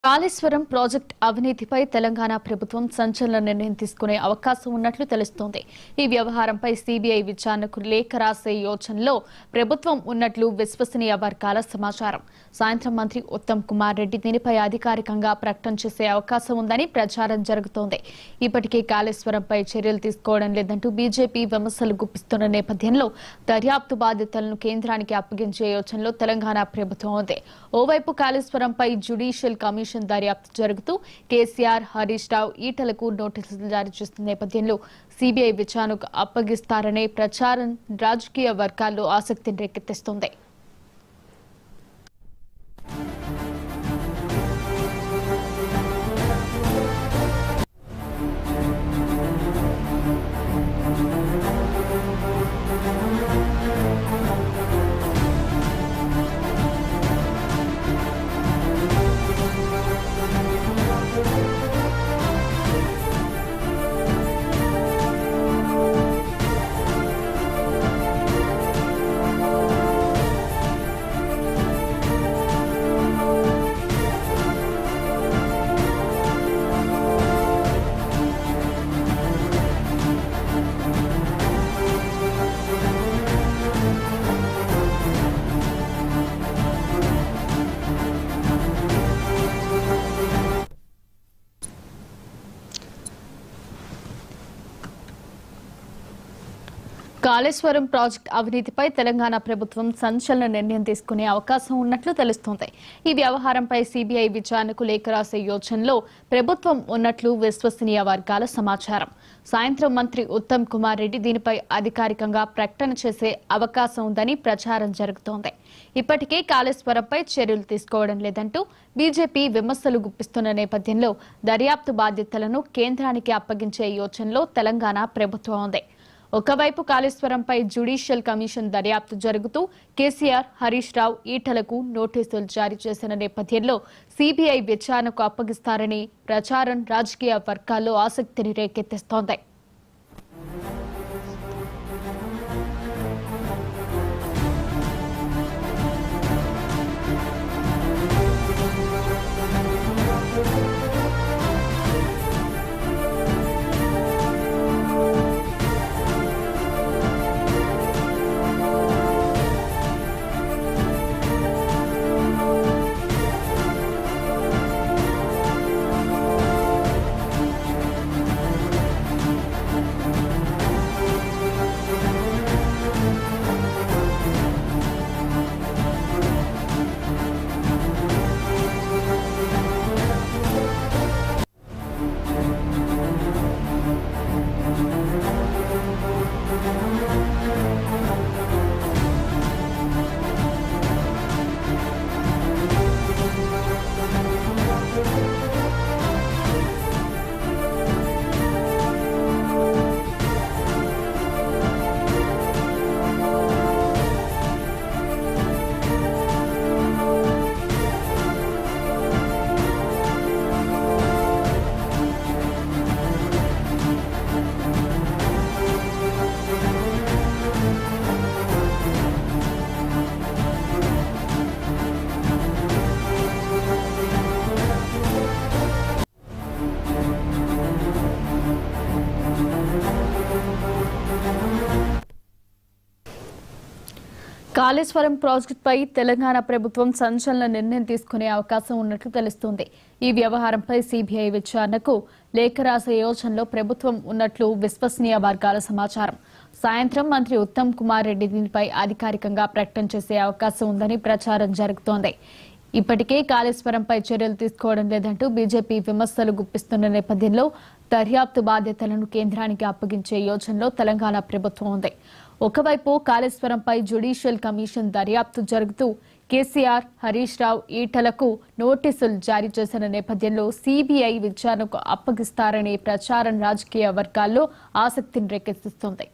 Kaleshwaram project అవినీతిపై తెలంగాణ ప్రభుత్వం సంచలన నిర్ణయం తీసుకునే అవకాశం ఉన్నట్లు తెలుస్తోంది. ఈ వ్యవహారంపై సీబీఐ విచారణకు లేఖ రాసే యోచనలో ప్రభుత్వం ఉన్నట్లు విశ్వసనీయ వర్గాల సమాచారం. సాయంత్రం మంత్రి ఉత్తమ్ కుమార్ రెడ్డి దీనిపై అధికారికంగా ప్రకటన చేసే అవకాశం ఉందని ప్రచారం జరుగుతోంది. ఇప్పటికే కాళేశ్వరంపై చర్యలు తీసుకోవడం లేదంటూ బీజేపీ విమర్శలు గుప్పిస్తున్న నేపథ్యంలో దర్యాప్తు బాధ్యతలను కేంద్రానికి అప్పగించే యోచనలో తెలంగాణ ప్రభుత్వం ఉంది. ఓవైపు కాళేశ్వరంపై జ్యుడిషియల్ కమిషన్ దర్యాప్తు జరుగుతూ కేసీఆర్, హరీష్ రావు, ఈటలకు నోటీసులు జారీ చేస్తున్న నేపథ్యంలో సీబీఐ విచారణకు అప్పగిస్తారనే ప్రచారం రాజకీయ వర్గాల్లో ఆసక్తిని రేకెత్తిస్తోంది. కాళేశ్వరం ప్రాజెక్టు అవినీతిపై తెలంగాణ ప్రభుత్వం సంచలన నిర్ణయం తీసుకునే అవకాశం ఉన్నట్లు తెలుస్తోంది. ఈ వ్యవహారంపై సీబీఐ విచారణకు లేఖ రాసే యోచనలో ప్రభుత్వం ఉన్నట్లు విశ్వసనీయ వర్గాల సమాచారం. సాయంత్రం మంత్రి ఉత్తమ్ కుమార్ రెడ్డి దీనిపై అధికారికంగా ప్రకటన చేసే అవకాశం ఉందని ప్రచారం జరుగుతోంది. ఇప్పటికే కాళేశ్వరంపై చర్యలు తీసుకోవడం లేదంటూ బీజేపీ విమర్శలు గుప్పిస్తున్న నేపథ్యంలో దర్యాప్తు బాధ్యతలను కేంద్రానికి అప్పగించే యోచనలో తెలంగాణ ప్రభుత్వం ఉంది. ఒకవైపు కాళేశ్వరంపై జ్యుడిషియల్ కమిషన్ దర్యాప్తు జరుగుతూ కేసీఆర్, హరీష్ రావు, ఈటలకు నోటీసులు జారీ చేసిన నేపథ్యంలో సీబీఐ విచారణకు అప్పగిస్తారని ప్రచారం రాజకీయ వర్గాల్లో ఆసక్తిని రేకెత్తిస్తోంది. కాళేశ్వరం ప్రాజెక్టుపై తెలంగాణ ప్రభుత్వం సంచలన నిర్ణయం తీసుకునే అవకాశం ఉన్నట్లు తెలుస్తోంది. ఈ వ్యవహారంపై సీబీఐ విచారణకు లేఖ రాసే యోచనలో ప్రభుత్వం ఉన్నట్లు విశ్వసనీయ వర్గాల సమాచారం. సాయంత్రం మంత్రి ఉత్తమ్ కుమార్ రెడ్డి దీనిపై అధికారికంగా ప్రకటన చేసే అవకాశం ఉందని ప్రచారం జరుగుతోంది. ఇప్పటికే కాళేశ్వరంపై చర్యలు తీసుకోవడం లేదంటూ బీజేపీ విమర్శలు గుప్పిస్తున్న నేపథ్యంలో దర్యాప్తు బాధ్యతలను కేంద్రానికి అప్పగించే యోచనలో తెలంగాణ ప్రభుత్వం ఉంది. ఒకవైపు కాళేశ్వరంపై జ్యుడిషియల్ కమిషన్ దర్యాప్తు జరుగుతూ కేసీఆర్, హరీష్ రావు, ఈటలకు నోటీసులు జారీ చేసిన నేపథ్యంలో సీబీఐ విచారణకు అప్పగిస్తారనే ప్రచారం రాజకీయ వర్గాల్లో ఆసక్తిని రేకెత్తిస్తోంది.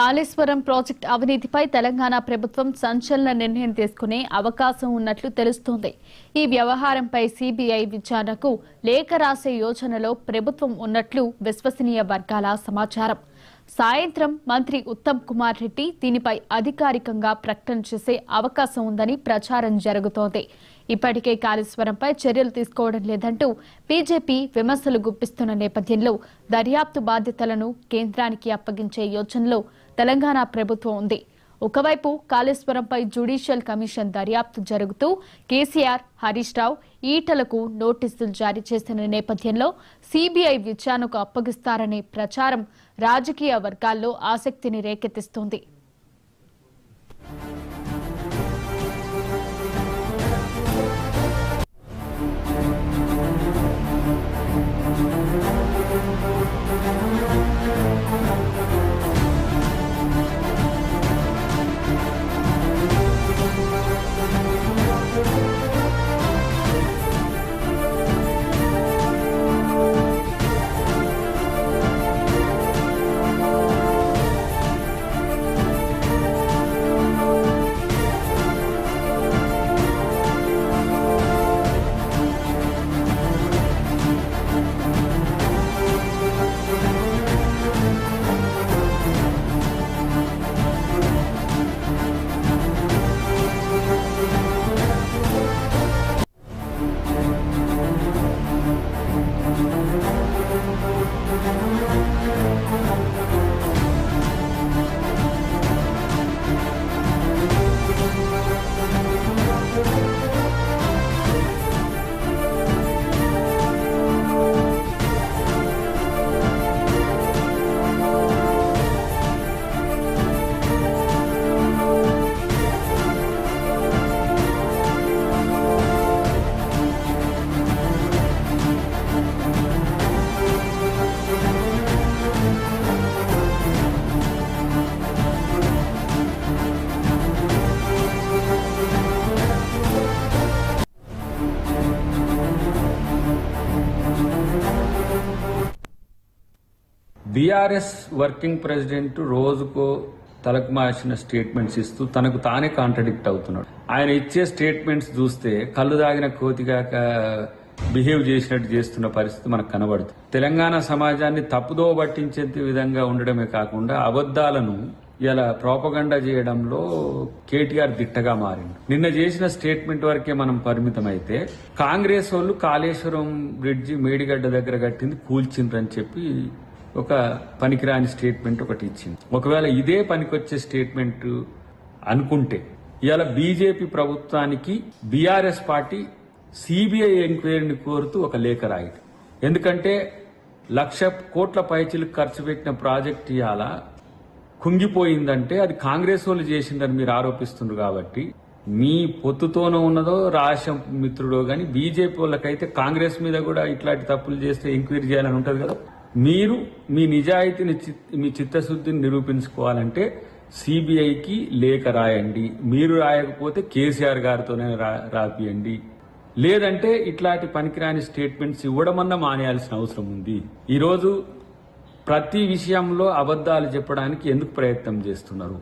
కాళేశ్వరం ప్రాజెక్టు అవినీతిపై తెలంగాణ ప్రభుత్వం సంచలన నిర్ణయం తీసుకునే అవకాశం ఉన్నట్లు తెలుస్తోంది. ఈ వ్యవహారంపై సిబిఐ విచారణకు లేఖ రాసే యోచనలో ప్రభుత్వం ఉన్నట్లు విశ్వసనీయ వర్గాల సమాచారం. సాయంత్రం మంత్రి ఉత్తమ్ కుమార్ రెడ్డి దీనిపై అధికారికంగా ప్రకటన చేసే అవకాశం ఉందని ప్రచారం జరుగుతోంది. ఇప్పటికే కాళేశ్వరంపై చర్యలు తీసుకోవడం లేదంటూ బీజేపీ విమర్శలు గుప్పిస్తున్న నేపథ్యంలో దర్యాప్తు బాధ్యతలను కేంద్రానికి అప్పగించే యోచనలో తెలంగాణ ప్రభుత్వం ఉంది. ఒకవైపు కాళేశ్వరంపై జ్యుడిషియల్ కమిషన్ దర్యాప్తు జరుగుతూ కేసీఆర్, హరీష్ రావు, ఈటలకు నోటీసులు జారీ చేసిన నేపథ్యంలో సిబిఐ విచారణకు అప్పగిస్తారనే ప్రచారం రాజకీయ వర్గాల్లో ఆసక్తిని రేకెత్తిస్తోంది. బీఆర్ఎస్ వర్కింగ్ ప్రెసిడెంట్ రోజుకో తలకు మార్చిన స్టేట్మెంట్స్ ఇస్తూ తనకు తానే కాంట్రడిక్ట్ అవుతున్నాడు. ఆయన ఇచ్చే స్టేట్మెంట్స్ చూస్తే కళ్ళు దాగిన కోతిగాక బిహేవ్ చేసినట్టు చేస్తున్న పరిస్థితి మనకు కనబడుతుంది. తెలంగాణ సమాజాన్ని తప్పుదో పట్టించే విధంగా ఉండడమే కాకుండా అబద్దాలను ఇలా ప్రోపగండా చేయడంలో కేటీఆర్ దిట్టగా మారింది. నిన్న చేసిన స్టేట్మెంట్ వరకే మనం పరిమితమైతే కాంగ్రెస్ వాళ్ళు కాళేశ్వరం బ్రిడ్జి మేడిగడ్డ దగ్గర కట్టింది కూల్చిండ్రని చెప్పి ఒక పనికిరాని స్టేట్మెంట్ ఒకటి ఇచ్చింది. ఒకవేళ ఇదే పనికొచ్చే స్టేట్మెంట్ అనుకుంటే ఇవాళ బీజేపీ ప్రభుత్వానికి బీఆర్ఎస్ పార్టీ సిబిఐ ఎంక్వైరీని కోరుతూ ఒక లేఖ రాయడం. ఎందుకంటే 1,00,00,000 కోట్ల పైచిలకు ఖర్చు పెట్టిన ప్రాజెక్ట్ ఇవాళ కుంగిపోయిందంటే అది కాంగ్రెస్ వాళ్ళు చేసిందని మీరు ఆరోపిస్తున్నారు. కాబట్టి మీ పొత్తుతోనో ఉన్నదో రాష్ట్ర మిత్రుడో గాని బీజేపీ వాళ్ళకైతే కాంగ్రెస్ మీద కూడా ఇట్లాంటి తప్పులు చేస్తే ఎంక్వైరీ చేయాలని ఉంటది కదా. మీరు మీ నిజాయితీని, మీ చిత్తశుద్ధిని నిరూపించుకోవాలంటే సిబిఐకి లేఖ రాయండి. మీరు రాయకపోతే కేసీఆర్ గారితోనే రాపియండి. లేదంటే ఇట్లాంటి పనికిరాని స్టేట్మెంట్స్ ఇవ్వడమన్నా మానేయాల్సిన అవసరం ఉంది. ఈరోజు ప్రతి విషయంలో అబద్దాలు చెప్పడానికి ఎందుకు ప్రయత్నం చేస్తున్నారు?